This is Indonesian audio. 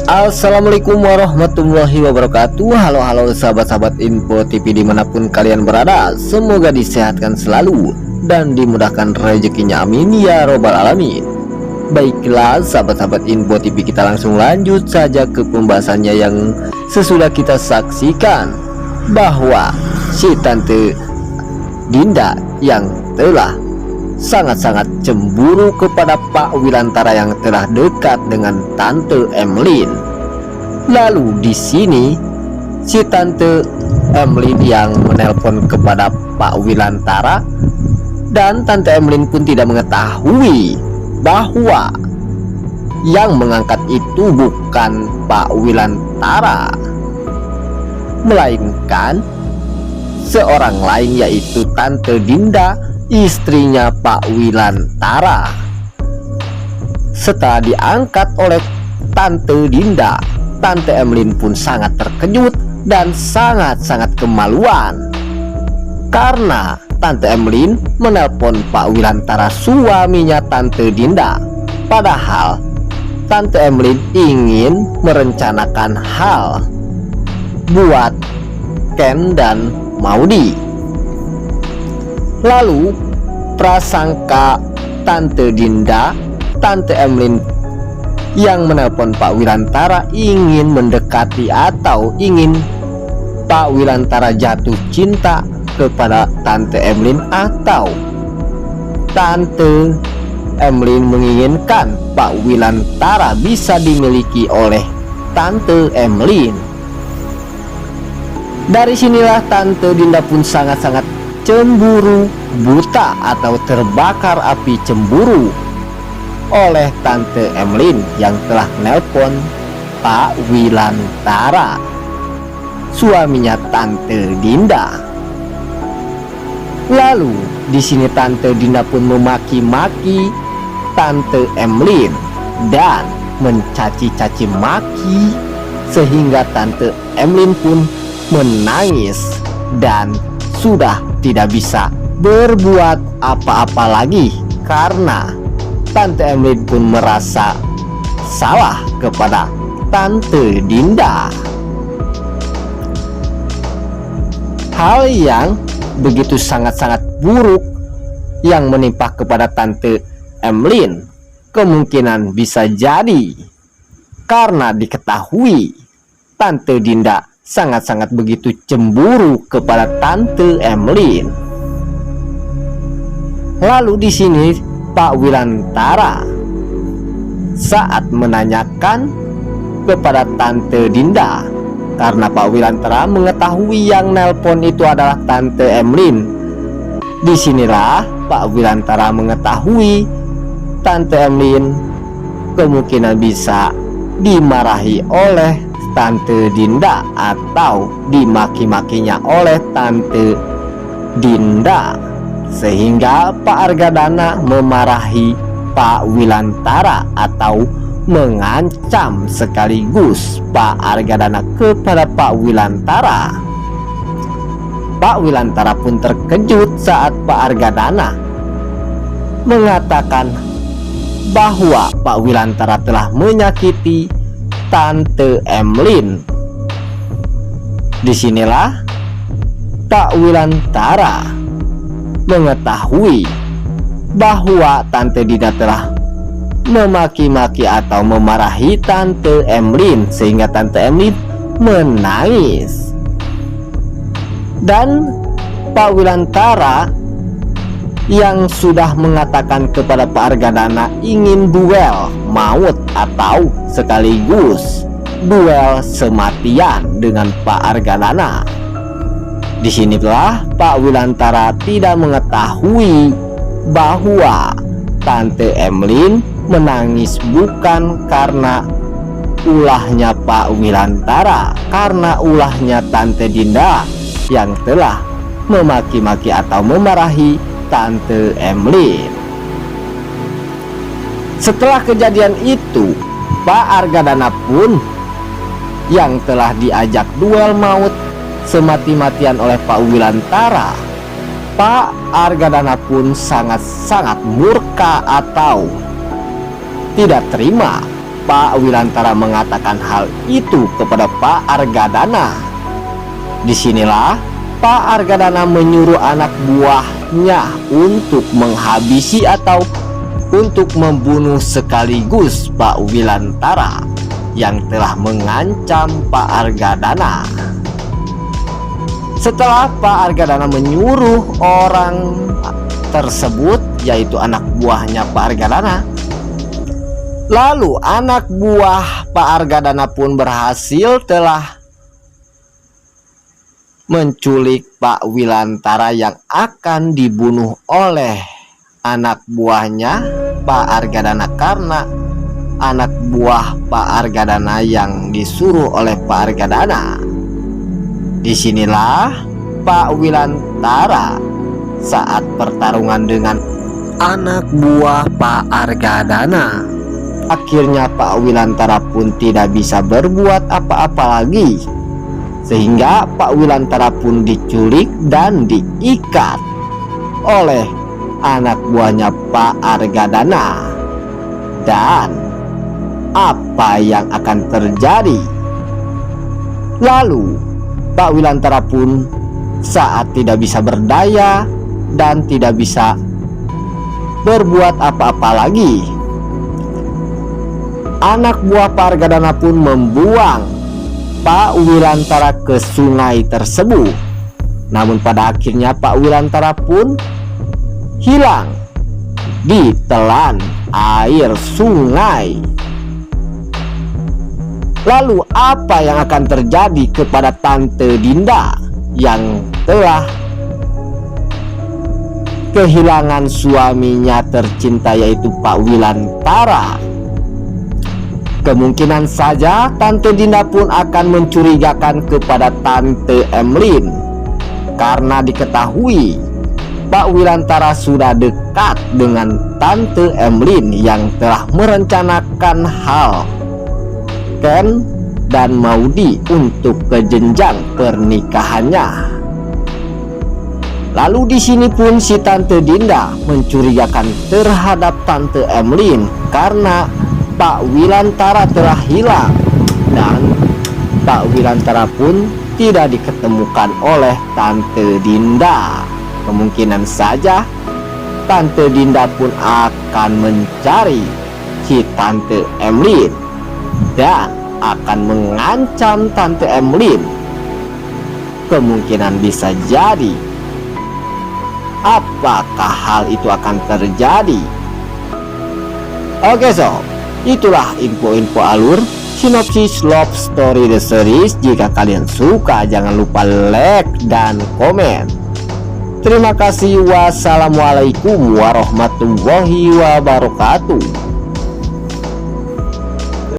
Assalamualaikum warahmatullahi wabarakatuh. Halo sahabat-sahabat Info TV dimanapun kalian berada. Semoga disehatkan selalu dan dimudahkan rezekinya, amin ya robbal alamin. Baiklah sahabat-sahabat Info TV, kita langsung lanjut saja ke pembahasannya yang sesudah kita saksikan bahwa si Tante Dinda yang telah sangat-sangat cemburu kepada Pak Wilantara yang telah dekat dengan Tante Emlyn. Lalu di sini si Tante Emlyn yang menelpon kepada Pak Wilantara, dan Tante Emlyn pun tidak mengetahui bahwa yang mengangkat itu bukan Pak Wilantara, melainkan seorang lain, yaitu Tante Dinda, istrinya Pak Wilantara. Setelah diangkat oleh Tante Dinda, Tante Emlyn pun sangat terkejut dan sangat-sangat kemaluan karena Tante Emlyn menelpon Pak Wilantara, suaminya Tante Dinda. Padahal Tante Emlyn ingin merencanakan hal buat Ken dan Maudi. Lalu prasangka Tante Dinda, Tante Emlyn yang menelpon Pak Wilantara ingin mendekati atau ingin Pak Wilantara jatuh cinta kepada Tante Emlyn, atau Tante Emlyn menginginkan Pak Wilantara bisa dimiliki oleh Tante Emlyn. Dari sinilah Tante Dinda pun sangat-sangat cemburu buta atau terbakar api cemburu oleh Tante Emlyn yang telah nelpon Pak Wilantara, suaminya Tante Dinda. Lalu di sini Tante Dinda pun memaki-maki Tante Emlyn dan mencaci-caci maki sehingga Tante Emlyn pun menangis dan sudah tidak bisa berbuat apa-apa lagi karena Tante Emlyn pun merasa salah kepada Tante Dinda. Hal yang begitu sangat-sangat buruk yang menimpa kepada Tante Emlyn kemungkinan bisa jadi karena diketahui Tante Dinda sangat-sangat begitu cemburu kepada Tante Emlyn. Lalu di sini Pak Wilantara saat menanyakan kepada Tante Dinda, karena Pak Wilantara mengetahui yang nelpon itu adalah Tante Emlyn. Disinilah Pak Wilantara mengetahui Tante Emlyn kemungkinan bisa dimarahi oleh Tante Dinda atau dimaki-makinya oleh Tante Dinda, sehingga Pak Argadana memarahi Pak Wilantara atau mengancam sekaligus Pak Argadana kepada Pak Wilantara. Pak Wilantara pun terkejut saat Pak Argadana mengatakan bahwa Pak Wilantara telah menyakiti Tante Emlyn. Disinilah Pak Wilantara mengetahui bahwa Tante Dinda telah memaki-maki atau memarahi Tante Emlyn sehingga Tante Emlyn menangis. Dan Pak Wilantara yang sudah mengatakan kepada Pak Argadana ingin duel maut atau sekaligus duel sematian dengan Pak Argadana. Disinilah Pak Wilantara tidak mengetahui bahwa Tante Emlyn menangis bukan karena ulahnya Pak Wilantara, karena ulahnya Tante Dinda yang telah memaki-maki atau memarahi Tante Emlyn. Setelah kejadian itu, Pak Argadana pun yang telah diajak duel maut semati-matian oleh Pak Wilantara, Pak Argadana pun sangat-sangat murka atau tidak terima Pak Wilantara mengatakan hal itu kepada Pak Argadana. Disinilah Pak Argadana menyuruh anak buahnya untuk menghabisi atau untuk membunuh sekaligus Pak Wilantara yang telah mengancam Pak Argadana. Setelah Pak Argadana menyuruh orang tersebut, yaitu anak buahnya Pak Argadana, lalu anak buah Pak Argadana pun berhasil telah menculik Pak Wilantara yang akan dibunuh oleh anak buahnya Pak Argadana, karena anak buah Pak Argadana yang disuruh oleh Pak Argadana. Disinilah Pak Wilantara saat pertarungan dengan anak buah Pak Argadana. Akhirnya Pak Wilantara pun tidak bisa berbuat apa-apa lagi, sehingga Pak Wilantara pun diculik dan diikat oleh anak buahnya Pak Argadana. Dan apa yang akan terjadi? Lalu Pak Wilantara pun saat tidak bisa berdaya dan tidak bisa berbuat apa-apa lagi, anak buah Pak Argadana pun membuang Pak Wilantara ke sungai tersebut. Namun pada akhirnya Pak Wilantara pun hilang di telan air sungai. Lalu apa yang akan terjadi kepada Tante Dinda yang telah kehilangan suaminya tercinta, yaitu Pak Wilantara? Kemungkinan saja Tante Dinda pun akan mencurigakan kepada Tante Emlyn, karena diketahui Pak Wilantara sudah dekat dengan Tante Emlyn yang telah merencanakan hal Ken dan Maudy untuk ke jenjang pernikahannya. Lalu di sini pun si Tante Dinda mencurigakan terhadap Tante Emlyn karena Pak Wilantara telah hilang dan Pak Wilantara pun tidak diketemukan oleh Tante Dinda. Kemungkinan saja Tante Dinda pun akan mencari si Tante Emlyn dan akan mengancam Tante Emlyn. Kemungkinan bisa jadi. Apakah hal itu akan terjadi? Oke sob, itulah info-info alur sinopsis Love Story The Series. Jika kalian suka, jangan lupa like dan komen. Terima kasih. Wassalamualaikum warahmatullahi wabarakatuh.